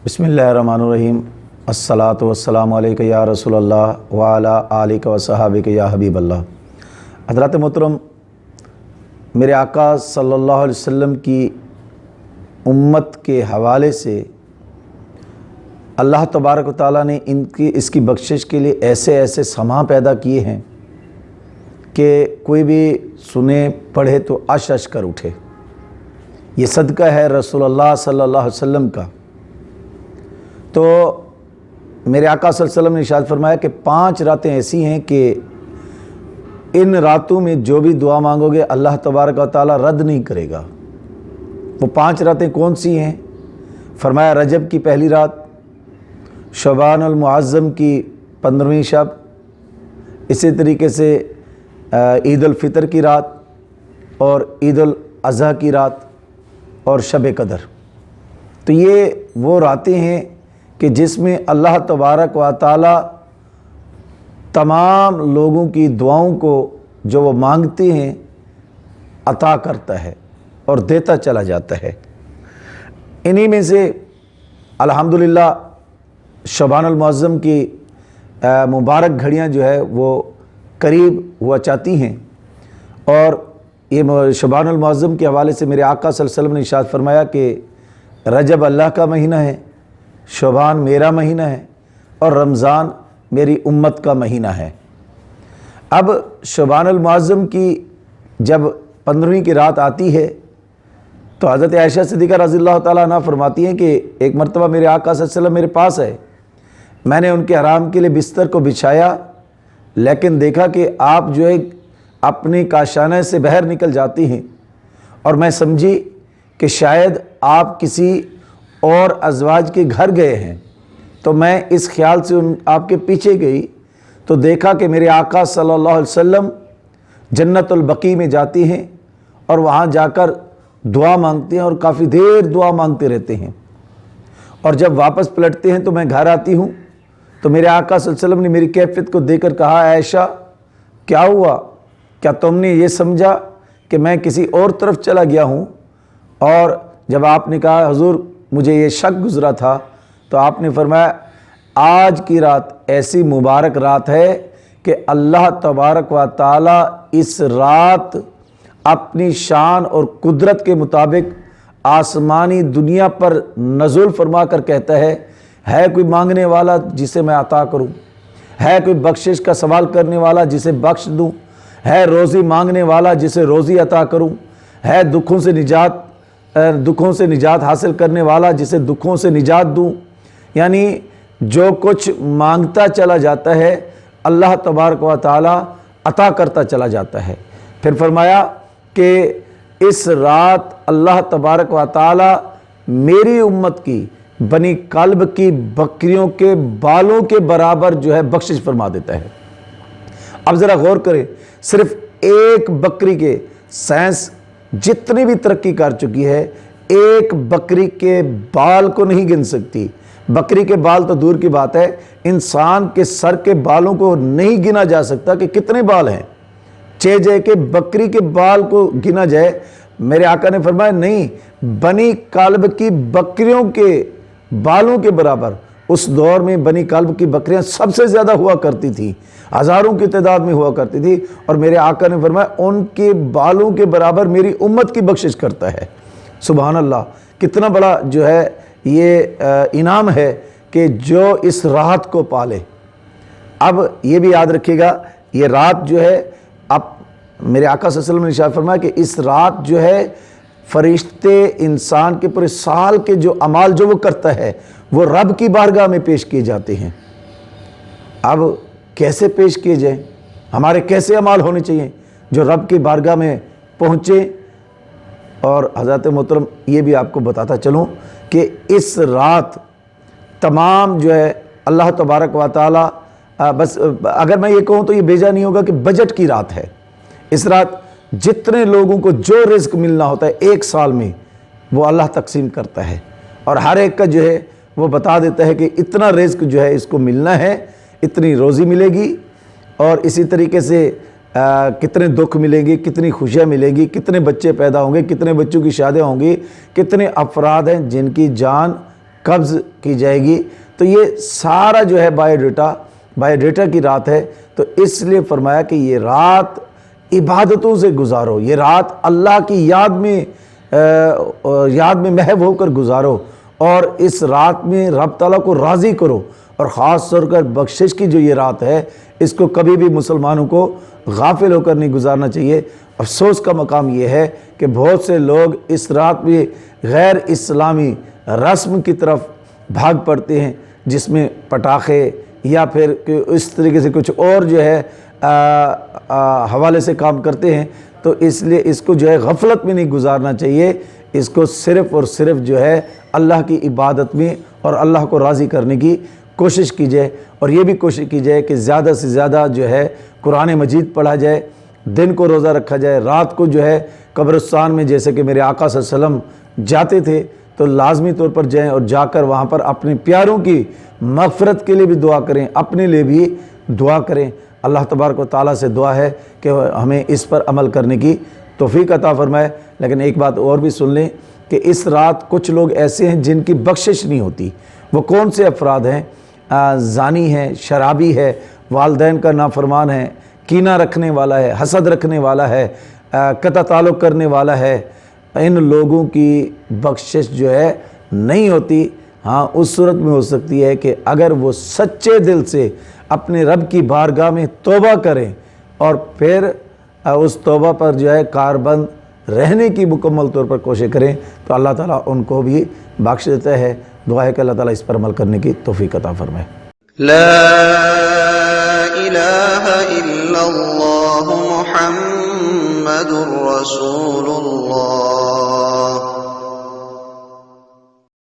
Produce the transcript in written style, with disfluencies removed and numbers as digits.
बिस्मिल्लाहिर्रहमानिर्रहीम। अस्सलातु वस्सलामु अलैका या रसूल अल्लाह व अला आलिका व सहाबिका या हबीब अल्लाह। हज़रात मोहतरम, मेरे आका सल्लल्लाहु अलैहि वसल्लम की उम्मत के हवाले से अल्लाह तबारक व तआला ने इसकी बख्शिश के लिए ऐसे ऐसे समा पैदा किए हैं कि कोई भी सुने पढ़े तो अश अश कर उठे। ये सदका है रसूलुल्लाह सल्लल्लाहु अलैहि वसल्लम का। तो मेरे आका सल्लल्लाहु अलैहि वसल्लम ने इरशाद फरमाया कि 5 रातें ऐसी हैं कि इन रातों में जो भी दुआ मांगोगे अल्लाह तबारक व तआला रद्द नहीं करेगा। वो 5 रातें कौन सी हैं? फरमाया रजब की पहली रात, शबान अल मुअज़्ज़म की 15वीं शब, इसी तरीके से ईद उल फितर की रात और ईद उल अज़हा की रात और शब कदर। तो ये वो रातें हैं कि जिसमें अल्लाह तबारक व तआला तमाम लोगों की दुआओं को जो वो मांगते हैं अता करता है और देता चला जाता है। इन्हीं में से अल्हम्दुलिल्लाह शबान अल मुअज़्ज़म की मुबारक घड़ियाँ जो है वो करीब हुआ चाहती हैं। और ये शबान अल मुअज़्ज़म के हवाले से मेरे आका सल्लल्लाहु अलैहि वसल्लम ने इरशाद फरमाया कि रजब अल्लाह का महीना है, शबान मेरा महीना है और रमज़ान मेरी उम्मत का महीना है। अब शबान अल मुअज़्ज़म की जब 15वीं की रात आती है तो हज़रत आयशा सिद्दीक़ा रज़ियल्लाहु ताला अन्हा फरमाती हैं कि एक मरतबा मेरे आका सल्लल्लाहु अलैहि वसल्लम मेरे पास आए। मैंने उनके आराम के लिए बिस्तर को बिछाया, लेकिन देखा कि आप जो है अपनी काशाने से बाहर निकल जाती हैं और मैं समझी कि शायद आप किसी और अज़वाज के घर गए हैं। तो मैं इस ख्याल से आपके पीछे गई तो देखा कि मेरे आका सल्लल्लाहु अलैहि वसल्लम जन्नतुल बकी में जाती हैं और वहाँ जाकर दुआ मांगते हैं और काफ़ी देर दुआ मांगते रहते हैं। और जब वापस पलटते हैं तो मैं घर आती हूँ तो मेरे आका सल्लल्लाहु अलैहि वसल्लम ने मेरी कैफियत को देखकर कहा, आयशा क्या हुआ? क्या तुमने ये समझा कि मैं किसी और तरफ चला गया हूँ? और जब आपने कहा हुज़ूर मुझे ये शक गुज़रा था, तो आपने फरमाया आज की रात ऐसी मुबारक रात है कि अल्लाह तबारक व तआला इस रात अपनी शान और कुदरत के मुताबिक आसमानी दुनिया पर नज़ुल फरमा कर कहता है कोई मांगने वाला जिसे मैं अता करूं, है कोई बख्शिश का सवाल करने वाला जिसे बख्श दूं, है रोज़ी मांगने वाला जिसे रोज़ी अता करूं, है दुखों से निजात हासिल करने वाला जिसे दुखों से निजात दूं। यानी जो कुछ मांगता चला जाता है अल्लाह तबारक व तआला अता करता चला जाता है। फिर फरमाया कि इस रात अल्लाह तबारक व तआला मेरी उम्मत की बनी कल्ब की बकरियों के बालों के बराबर जो है बख्शिश फरमा देता है। अब ज़रा गौर करें, सिर्फ एक बकरी के साइंस जितनी भी तरक्की कर चुकी है, एक बकरी के बाल को नहीं गिन सकती। बकरी के बाल तो दूर की बात है, इंसान के सर के बालों को नहीं गिना जा सकता कि कितने बाल हैं। चेजे के बकरी के बाल को गिना जाए, मेरे आका ने फरमाया नहीं, बनी कल्ब की बकरियों के बालों के बराबर। उस दौर में बनी कल्ब की बकरियां सबसे ज़्यादा हुआ करती थी, हज़ारों की तादाद में हुआ करती थी। और मेरे आका ने फरमाया उनके बालों के बराबर मेरी उम्मत की बख्शिश करता है। सुभान अल्लाह, कितना बड़ा जो है ये इनाम है कि जो इस रात को पाले। अब ये भी याद रखिएगा, ये रात जो है, अब मेरे आका सल्लल्लाहु अलैहि वसल्लम ने इरशाद फरमाया कि इस रात जो है फरिश्ते इंसान के पूरे साल के जो अमाल जो वो करता है वो रब की बारगाह में पेश किए जाते हैं। अब कैसे पेश किए जाएं, हमारे कैसे अमाल होने चाहिए जो रब की बारगाह में पहुँचे। और हज़रत मोहतरम ये भी आपको बताता चलूँ कि इस रात तमाम जो है अल्लाह तबारक व तआला, बस अगर मैं ये कहूँ तो ये बेजा नहीं होगा कि बजट की रात है। इस रात जितने लोगों को जो रिज़्क मिलना होता है एक साल में वो अल्लाह तकसीम करता है और हर एक का जो है वो बता देता है कि इतना रिज़्क जो है इसको मिलना है, इतनी रोज़ी मिलेगी। और इसी तरीके से कितने दुख मिलेंगे, कितनी खुशियाँ मिलेंगी, कितने बच्चे पैदा होंगे, कितने बच्चों की शादियाँ होंगी, कितने अफराद हैं जिनकी जान قبض کی جائے گی۔ تو یہ سارا جو ہے بایو ڈیٹا کی رات ہے، تو اس لیے فرمایا کہ یہ رات عبادتوں سے گزارو، یہ رات اللہ کی یاد میں محو ہو کر گزارو، اور اس رات میں رب تعالیٰ کو راضی کرو، اور خاص طور پر بخشش کی جو یہ رات ہے اس کو کبھی بھی مسلمانوں کو غافل ہو کر نہیں گزارنا چاہیے۔ افسوس کا مقام یہ ہے کہ بہت سے لوگ اس رات میں غیر اسلامی رسم کی طرف بھاگ پڑتے ہیں، جس میں پٹاخے یا پھر اس طریقے سے کچھ اور جو ہے حوالے سے کام کرتے ہیں۔ تو اس لیے اس کو جو ہے غفلت میں نہیں گزارنا چاہیے، اس کو صرف اور صرف جو ہے اللہ کی عبادت میں اور اللہ کو راضی کرنے کی کوشش کی جائے، اور یہ بھی کوشش کی جائے کہ زیادہ سے زیادہ جو ہے قرآن مجید پڑھا جائے، دن کو روزہ رکھا جائے، رات کو جو ہے قبرستان میں جیسے کہ میرے آقا صلی اللہ علیہ وسلم جاتے تھے تو لازمی طور پر جائیں، اور جا کر وہاں پر اپنے پیاروں کی مغفرت کے لیے بھی دعا کریں، اپنے لیے بھی دعا کریں۔ اللہ تبارک و تعالیٰ سے دعا ہے کہ ہمیں اس پر عمل کرنے کی توفیق عطا فرمائے۔ لیکن ایک بات اور بھی سن لیں کہ اس رات کچھ لوگ ایسے ہیں جن کی بخشش نہیں ہوتی۔ وہ کون سے افراد ہیں؟ زانی ہے، شرابی ہے، والدین کا نافرمان ہے، کینہ رکھنے والا ہے، حسد رکھنے والا ہے، قطع تعلق کرنے والا ہے۔ ان لوگوں کی بخشش جو ہے نہیں ہوتی۔ ہاں اس صورت میں ہو سکتی ہے کہ اگر وہ سچے دل سے اپنے رب کی بارگاہ میں توبہ کریں اور پھر اس توبہ پر جو ہے کاربند رہنے کی مکمل طور پر کوشش کریں تو اللہ تعالیٰ ان کو بھی بخش دیتا ہے۔ دعا ہے کہ اللہ تعالیٰ اس پر عمل کرنے کی توفیق عطا فرمائے۔ لا الہ الا اللہ محمد رسول اللہ۔